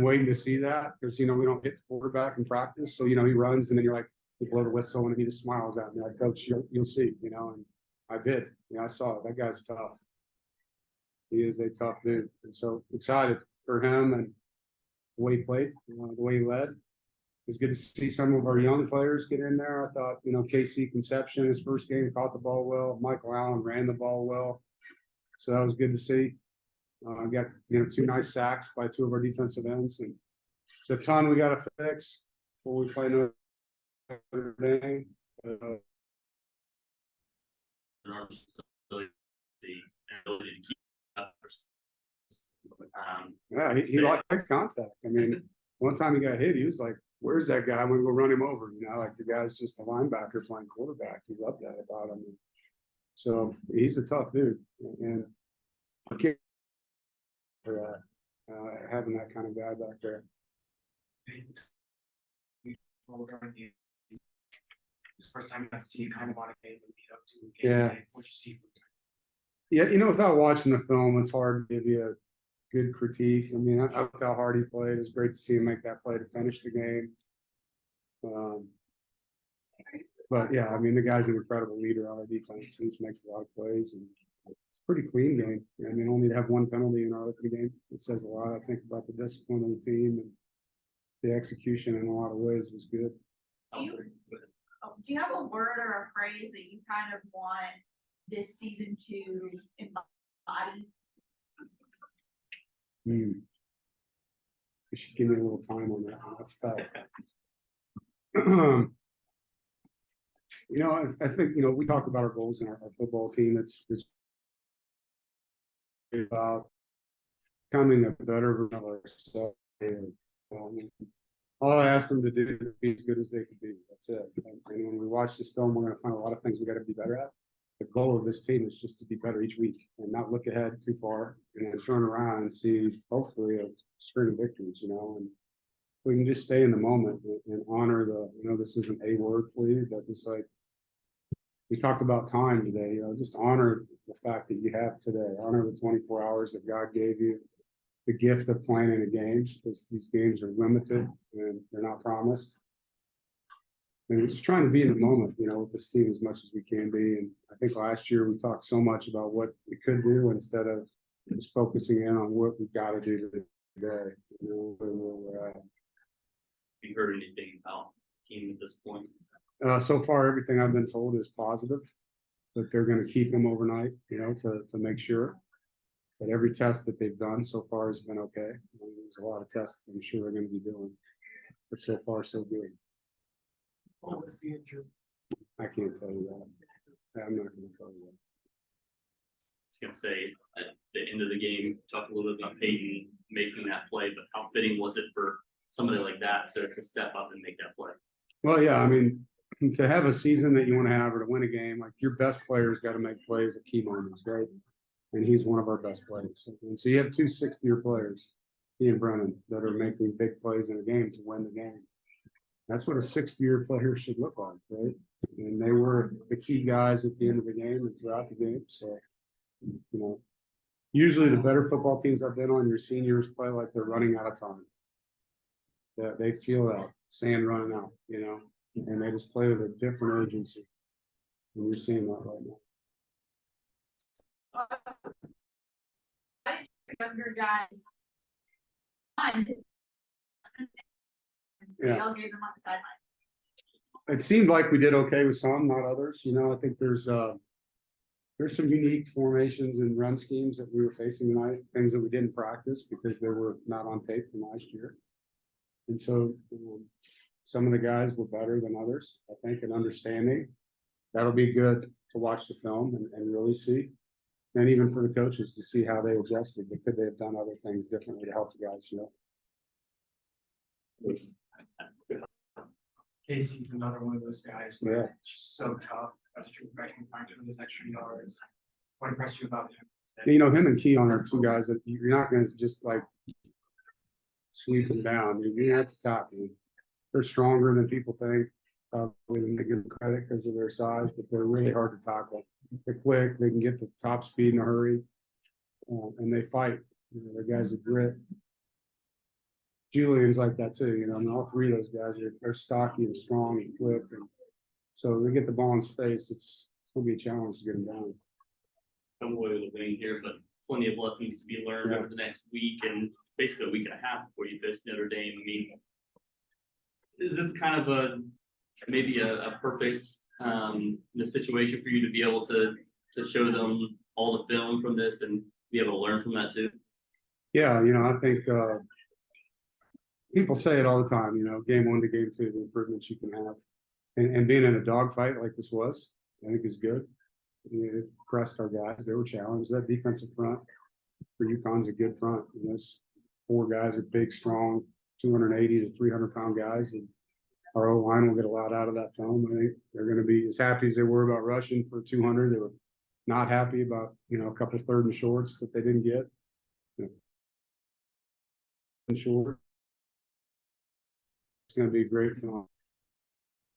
waiting to see that because, we don't hit the quarterback in practice. So, he runs and then you're like, you blow the whistle and he just smiles at me like, Coach, you'll see, and I did. I saw it. That guy's tough. He is a tough dude. And so excited for him and the way he played, the way he led. It was good to see some of our young players get in there. I thought, KC Conception, his first game, caught the ball well. Michael Allen ran the ball well. So that was good to see. Got, 2 nice sacks by 2 of our defensive ends. And it's a ton we got to fix before we play Notre Dame. Yeah, he liked contact. I mean, one time he got hit, he was like, where's that guy? I'm going to go run him over. Like the guy's just a linebacker playing quarterback. He loved that about him. So he's a tough dude. And I can't having that kind of guy back there. It's the first time you got to see kind of on a game lead up to a game. Yeah. What you see from yeah, without watching the film, it's hard to give you a good critique. I mean, I liked how hard he played. It was great to see him make that play to finish the game. But yeah, I mean, the guy's an incredible leader on our defense. He makes a lot of plays, and it's a pretty clean game. I mean, only to have 1 penalty in our opening game, it says a lot, I think, about the discipline of the team, and the execution in a lot of ways was good. Do you have a word or a phrase that you kind of want this season to embody? You should give me a little time on that one. That's tough. I think, we talked about our goals in our football team. It's about becoming a better version of ourselves. All I asked them to do is be as good as they could be. That's it. And when we watch this film, we're going to find a lot of things we got to be better at. The goal of this team is just to be better each week and not look ahead too far and then turn around and see hopefully a string of victories, and we can just stay in the moment and honor this isn't a word for you, but just like we talked about time today, just honor the fact that you have today, honor the 24 hours that God gave you, the gift of playing in a game, because these games are limited and they're not promised. And we're just trying to be in the moment, with this team as much as we can be. And I think last year we talked so much about what we could do instead of just focusing in on what we've got to do today. Where we're at. Have you heard anything about the team at this point? So far, everything I've been told is positive, that they're going to keep him overnight, to make sure. But every test that they've done so far has been okay. There's a lot of tests I'm sure they're going to be doing, but so far so good. what was the injury? I can't tell you that. I'm not going to tell you that. I was gonna say at the end of the game, talk a little bit about Peyton making that play, but how fitting was it for somebody like that to step up and make that play? Well, yeah, I mean, to have a season that you want to have or to win a game, like your best players got to make plays at key moments, right? And he's one of our best players. And so you have 2 sixth-year players, he and Brennan, that are making big plays in a game to win the game. That's what a 6th-year player should look like, right? And they were the key guys at the end of the game and throughout the game. So, usually the better football teams I've been on, your seniors play like they're running out of time. They feel that sand running out, and they just play with a different urgency. And you're seeing that right now. Younger guys. Yeah. Y'all gave them on the sideline. It seemed like we did okay with some, not others. I think there's some unique formations and run schemes that we were facing tonight, things that we didn't practice because they were not on tape from last year. And so some of the guys were better than others, I think, in understanding. That'll be good to watch the film and really see. And even for the coaches to see how they adjusted. Could they have done other things differently to help the guys, Casey's another one of those guys. Yeah. It's just so tough as a true freshman, finding those extra yards. What impressed you about him? Him and Keon are 2 guys that you're not going to just like sweep them down. You're going to have to tackle them. They're stronger than people think. We didn't give them credit because of their size, but they're really hard to tackle. They're quick. They can get to top speed in a hurry, and they fight. They're guys with grit. Julian's like that too, you know, and all three of those guys are stocky and strong and quick. And so they get the ball in space, it's gonna be a challenge to get them down. Come away with a win here, but plenty of lessons to be learned Yeah. over the next week and basically a week and a half before you face Notre Dame. I mean, is this kind of maybe a perfect situation for you to be able to show them all the film from this and be able to learn from that too? Yeah, you know, I think people say it all the time, you know, game 1 to game 2, the improvements you can have. And being in a dogfight like this was, I think is good. It pressed our guys, they were challenged. That defensive front for UConn's a good front. And those 4 guys are big, strong, 280 to 300-pound guys. And our O-line will get a lot out of that film. I think they're going to be as happy as they were about rushing for 200. They were not happy about, you know, a couple of 3rd and shorts that they didn't get. You know, short. It's going to be a great film.